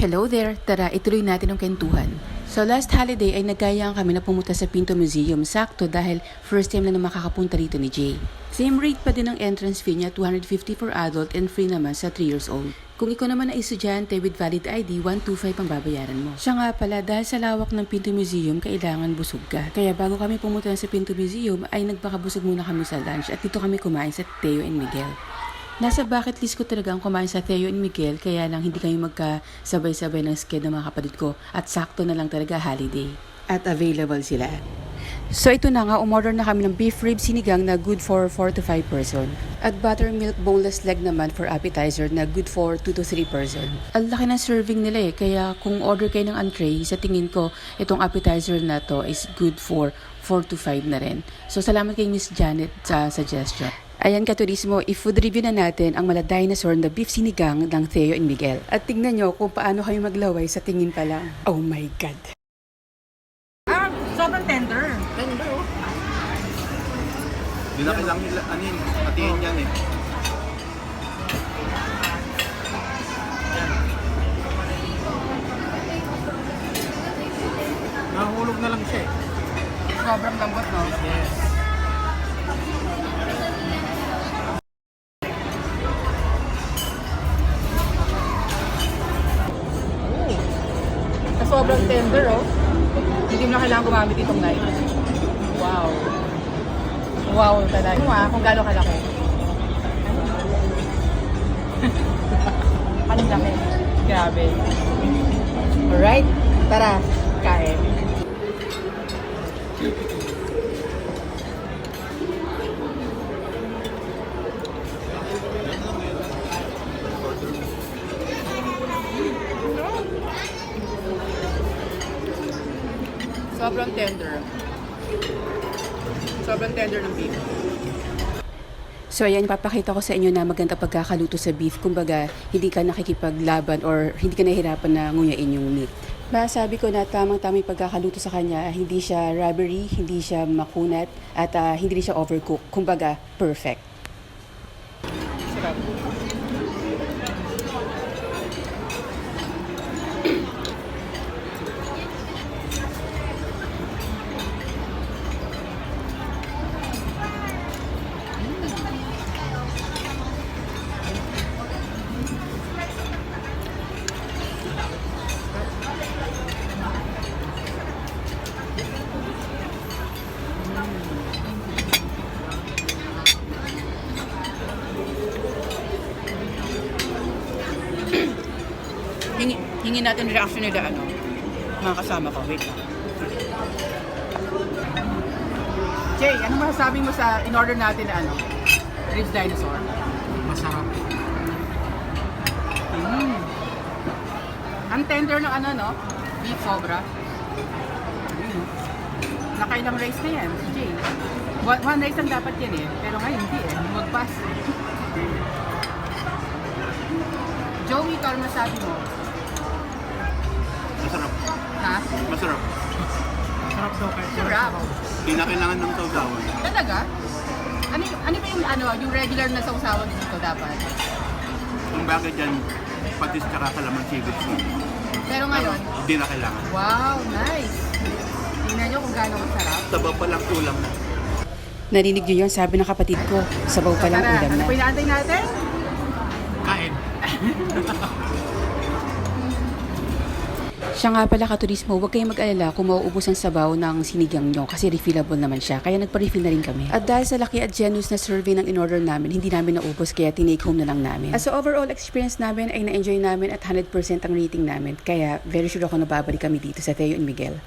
Hello there! Tara, ituloy natin ang kwentuhan. So last holiday ay nagkayaan kami na pumunta sa Pinto Museum. Sakto dahil first time na makakapunta rito ni Jay. Same rate pa din ang entrance fee niya, 250 for adult and free naman sa 3 years old. Kung ikaw naman ay estudyante with valid ID, 125 ang babayaran mo. Siya nga pala, dahil sa lawak ng Pinto Museum, kailangan busog ka. Kaya bago kami pumunta sa Pinto Museum, ay nagpakabusog muna kami sa lunch at dito kami kumain sa Theo and Miguel. Nasa bucket list ko talaga ang kumain sa Theo and Miguel, kaya lang hindi kami magkasabay-sabay ng schedule ng mga kapatid ko at sakto na lang talaga holiday. At available sila. So ito na nga, umorder na kami ng beef rib sinigang na good for 4 to 5 person. At buttermilk boneless leg naman for appetizer na good for 2 to 3 person. Ang laki ng serving nila kaya kung order kayo ng entree, sa tingin ko itong appetizer na to is good for 4 to 5 na rin. So salamat kay Miss Janet sa suggestion. Ayan katurismo, i-food review na natin ang mala dinosaur na beef sinigang ng Theo and Miguel. At tignan nyo kung paano kayo maglaway sa tingin pa lang. Oh my God! Sobrang tender. Tender, oh. Hindi na kailangan hatiin yan eh. Nahulog na lang siya eh. Sobrang lambot, no? Yes. Sobrang tender, oh. Hindi mo na kailangan gumamit itong knife. Wow. Wow talaga. Kung gano'ng kalaki. Ang laki. Grabe. Alright. Tara. Kain. Sobrang tender. Sobrang tender ng beef. So ayan, papakita ko sa inyo na maganda pagkakaluto sa beef. Kumbaga, hindi ka nakikipaglaban or hindi ka nahihirapan na nguyain yung meat. Masabi ko na tamang-tamang pagkakaluto sa kanya, hindi siya rubbery, hindi siya makunat, at hindi rin siya overcook. Kumbaga, perfect. Sarap. Hingin natin reaction nila, mga kasama ko. Wait lang. Jay, ano masasabi mo sa in-order natin na ribs dinosaur? Masarap. Ang tender ng beef sobra. Nakailang rice na yan, si Jay. One rice ang dapat yan eh. Pero ngayon hindi eh. Mag-pass. Joey, ikaw ang masabi mo? Masarap. Ha? Masarap. Masarap daw kahit Sarap. Hindi na kailangan ng sausawan. Talaga? Ano ba yung regular na sausawan dito dapat? Kung bakit yan, patis tsaka kalamansi with sili. Pero ngayon, Hindi na kailangan. wow, nice. Tingnan nyo kung gaano kasarap. Sabaw pa lang kulang na. Narinig nyo yun, sabi ng kapatid ko, sabaw pa lang Tara, ulam ano na. pa inaantay natin? kain. Siya nga pala katurismo, huwag kayong mag-alala kung mauubos ang sabaw ng sinigang nyo kasi refillable naman siya. Kaya nagpa-refill na rin kami. At dahil sa laki at generous na survey ng in-order namin, hindi namin naubos kaya tinake home na lang namin. As sa overall experience namin ay na-enjoy namin at 100% ang rating namin. Kaya very sure ako na babalik kami dito sa Theo and Miguel.